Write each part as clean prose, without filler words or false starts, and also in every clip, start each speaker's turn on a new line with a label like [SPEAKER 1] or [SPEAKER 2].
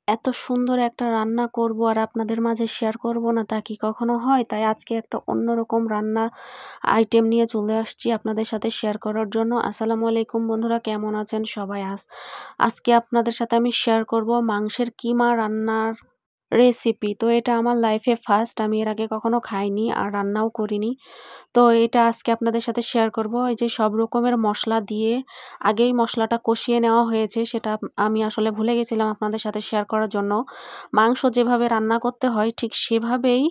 [SPEAKER 1] এত সুন্দর একটা রান্না করব আর আপনাদের মাঝে শেয়ার করব না তা কি কখনো হয়? তাই আজকে একটা অন্যরকম রান্না আইটেম নিয়ে চলে আসছি আপনাদের সাথে শেয়ার করার জন্য। আসসালামু আলাইকুম বন্ধুরা, কেমন আছেন সবাই? আজকে আপনাদের সাথে আমি শেয়ার করব মাংসের কিমা রান্নার রেসিপি। তো এটা আমার লাইফে ফার্স্ট, আমি এর আগে কখনো খাইনি আর রান্নাও করিনি। তো এটা আজকে আপনাদের সাথে শেয়ার করব। এই যে সব রকমের মসলা দিয়ে আগেই মসলাটা কষিয়ে নেওয়া হয়েছে, সেটা আমি আসলে ভুলে গেছিলাম আপনাদের সাথে শেয়ার করার জন্য। মাংস যেভাবে রান্না করতে হয় ঠিক সেভাবেই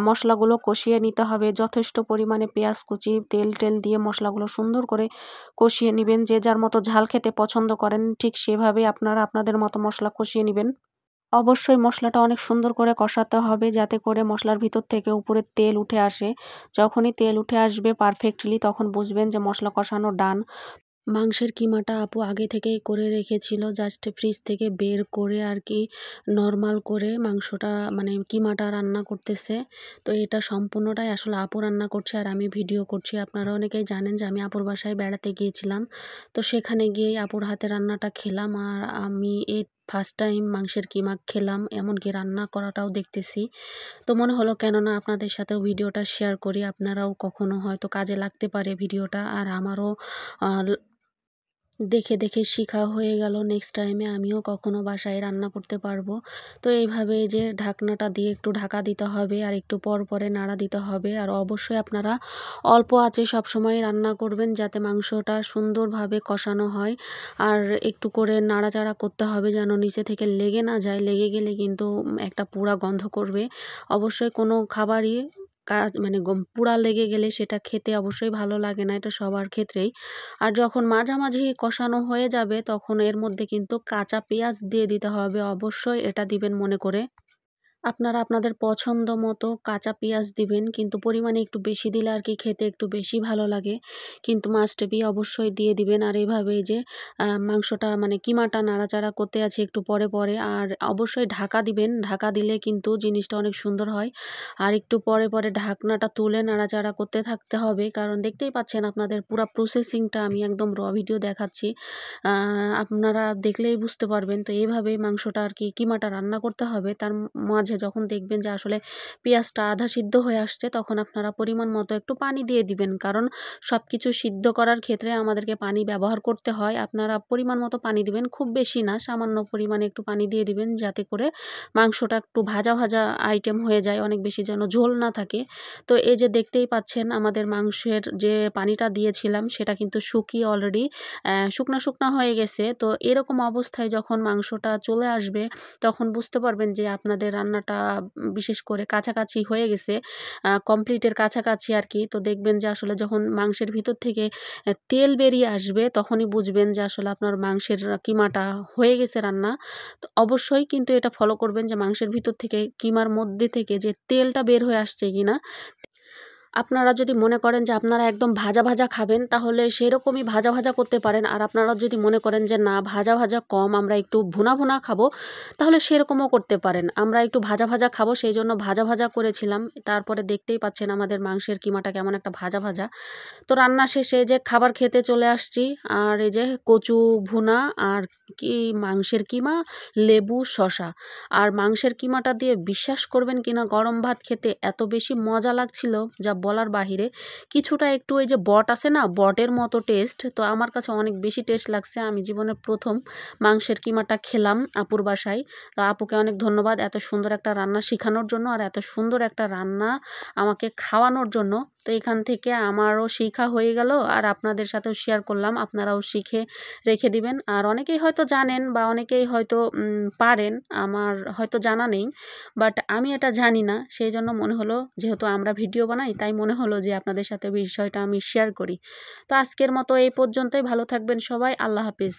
[SPEAKER 1] মসলাগুলো কষিয়ে নিতে হবে। যথেষ্ট পরিমাণে পেঁয়াজ কুচি, তেল দিয়ে মসলাগুলো সুন্দর করে কষিয়ে নিবেন। যে যার মতো ঝাল খেতে পছন্দ করেন ঠিক সেভাবেই আপনারা আপনাদের মতো মসলা কষিয়ে নিবেন। অবশ্যই মসলাটা অনেক সুন্দর করে কষাতে হবে যাতে করে মসলার ভিতর থেকে উপরে তেল উঠে আসে। যখনই তেল উঠে আসবে পারফেক্টলি তখন বুঝবেন যে মসলা কষানো ডান। মাংসের কিমাটা আপু আগে থেকেই করে রেখেছিল, জাস্ট ফ্রিজ থেকে বের করে আর কি নর্মাল করে মাংসটা মানে কিমাটা রান্না করতেছে। তো এটা সম্পূর্ণটাই আসলে আপু রান্না করছে আর আমি ভিডিও করছি। আপনারা অনেকেই জানেন যে আমি আপুর বাসায় বেড়াতে গিয়েছিলাম, তো সেখানে গিয়েই আপুর হাতে রান্নাটা খেলাম। আর আমি এই ফার্স্ট টাইম মাংসের কিমা খেলাম, এমনকি রান্না করাটাও দেখতেছি। তো মনে হলো কেননা আপনাদের সাথেও ভিডিওটা শেয়ার করি, আপনারাও কখনো হয়তো কাজে লাগতে পারে ভিডিওটা। আর আমারও দেখে শিখা হয়ে গেল, নেক্সট টাইমে আমিও কখনো বাসায় রান্না করতে পারবো। তো এইভাবে যে ঢাকনাটা দিয়ে একটু ঢাকা দিতে হবে আর একটু পরে নাড়া দিতে হবে। আর অবশ্যই আপনারা অল্প আঁচে সবসময় রান্না করবেন যাতে মাংসটা সুন্দরভাবে কষানো হয়। আর একটু করে নাড়াচাড়া করতে হবে যেন নিচে থেকে লেগে না যায়, লেগে গেলে কিন্তু একটা পুড়া গন্ধ করবে। অবশ্যই কোনো খাবারই মানে পুড়া লেগে গেলে সেটা খেতে অবশ্যই ভালো লাগে না, এটা সবার ক্ষেত্রেই। আর যখন মাঝামাঝি কষানো হয়ে যাবে তখন এর মধ্যে কিন্তু কাঁচা পেঁয়াজ দিয়ে দিতে হবে, অবশ্যই এটা দিবেন মনে করে। আপনারা আপনাদের পছন্দ মতো কাঁচা পেঁয়াজ দিবেন, কিন্তু পরিমাণে একটু বেশি দিলে আর কি খেতে একটু বেশি ভালো লাগে। কিন্তু মাস্ট বি অবশ্যই দিয়ে দিবেন। আর এইভাবে যে মাংসটা মানে কিমাটা নাড়াচাড়া করতে আছে একটু পরে আর অবশ্যই ঢাকা দিবেন। ঢাকা দিলে কিন্তু জিনিসটা অনেক সুন্দর হয়। আর একটু পরে ঢাকনাটা তুলে নাড়াচাড়া করতে থাকতে হবে, কারণ দেখতেই পাচ্ছেন আপনাদের পুরা প্রসেসিংটা আমি একদম র ভিডিও দেখাচ্ছি। আপনারা দেখলেই বুঝতে পারবেন। তো এইভাবেই মাংসটা আর কি কিমাটা রান্না করতে হবে। তার মাঝে যখন দেখবেন যে আসলে পেঁয়াজটা আধা সিদ্ধ হয়ে আসছে তখন আপনারা পরিমাণ মতো একটু পানি দিয়ে দিবেন, কারণ সব কিছু সিদ্ধ করার ক্ষেত্রে আমাদেরকে পানি ব্যবহার করতে হয়। আপনারা পরিমাণ মতো পানি দিবেন, খুব বেশি না, সামান্য পরিমাণে একটু পানি দিয়ে দিবেন যাতে করে মাংসটা একটু ভাজা আইটেম হয়ে যায়, অনেক বেশি যেন ঝোল না থাকে। তো এই যে দেখতেই পাচ্ছেন আমাদের মাংসের যে পানিটা দিয়েছিলাম সেটা কিন্তু শুকিয়ে অলরেডি শুকনা হয়ে গেছে। তো এরকম অবস্থায় যখন মাংসটা চলে আসবে তখন বুঝতে পারবেন যে আপনাদের রান্নাটা বিশেষ করে কাছাকাছি হয়ে গেছে, কমপ্লিটের কাছাকাছি আর কি। তো দেখবেন যে আসলে যখন মাংসের ভিতর থেকে তেল বেরিয়ে আসবে তখনই বুঝবেন যে আসলে আপনার মাংসের কিমাটা হয়ে গেছে রান্না। তো অবশ্যই কিন্তু এটা ফলো করবেন যে মাংসের ভিতর থেকে কিমার মধ্যে থেকে যে তেলটা বের হয়ে আসছে কিনা। আপনারা যদি মনে করেন যে আপনারা একদম ভাজা খাবেন তাহলে সেরকমই ভাজা করতে পারেন। আর আপনারা যদি মনে করেন যে না ভাজা কম, আমরা একটু ভুনা খাবো, তাহলে সেরকমও করতে পারেন। আমরা একটু ভাজা খাবো সেইজন্য ভাজা করেছিলাম। তারপরে দেখতেই পাচ্ছেন আমাদের মাংসের কিমাটা কেমন একটা ভাজা। তো রান্না শেষে যে খাবার খেতে চলে আসছি। আর এই যে কচু ভুনা আর মাংসের কিমা, লেবু, শসা। আর মাংসের কিমাটা দিয়ে বিশ্বাস করবেন কিনা গরম ভাত খেতে এত বেশি মজা লাগছিল যা বলার বাহিরে। কিছুটা একটু ওই যে বট আছে না, বটের মতো টেস্ট। তো আমার কাছে অনেক বেশি টেস্ট লাগছে। আমি জীবনের প্রথম মাংসের কিমাটা খেলাম আপুর বাসায়। তো আপুকে অনেক ধন্যবাদ এত সুন্দর একটা রান্না শিখানোর জন্য আর এত সুন্দর একটা রান্না আমাকে খাওয়ানোর জন্য। তো এখান থেকে আমারও শিখা হয়ে গেল আর আপনাদের সাথেও শেয়ার করলাম, আপনারাও শিখে রেখে দিবেন। আর অনেকেই হয়তো জানেন বা অনেকেই হয়তো পারেন, আমার হয়তো জানা নেই, বাট আমি এটা জানি না। সেই জন্য মনে হলো যেহেতু আমরা ভিডিও বানাই তাই মনে হলো যে আপনাদের সাথে বিষয়টা আমি শেয়ার করি। তো আজকের মতো এই পর্যন্তই। ভালো থাকবেন সবাই। আল্লাহ হাফিজ।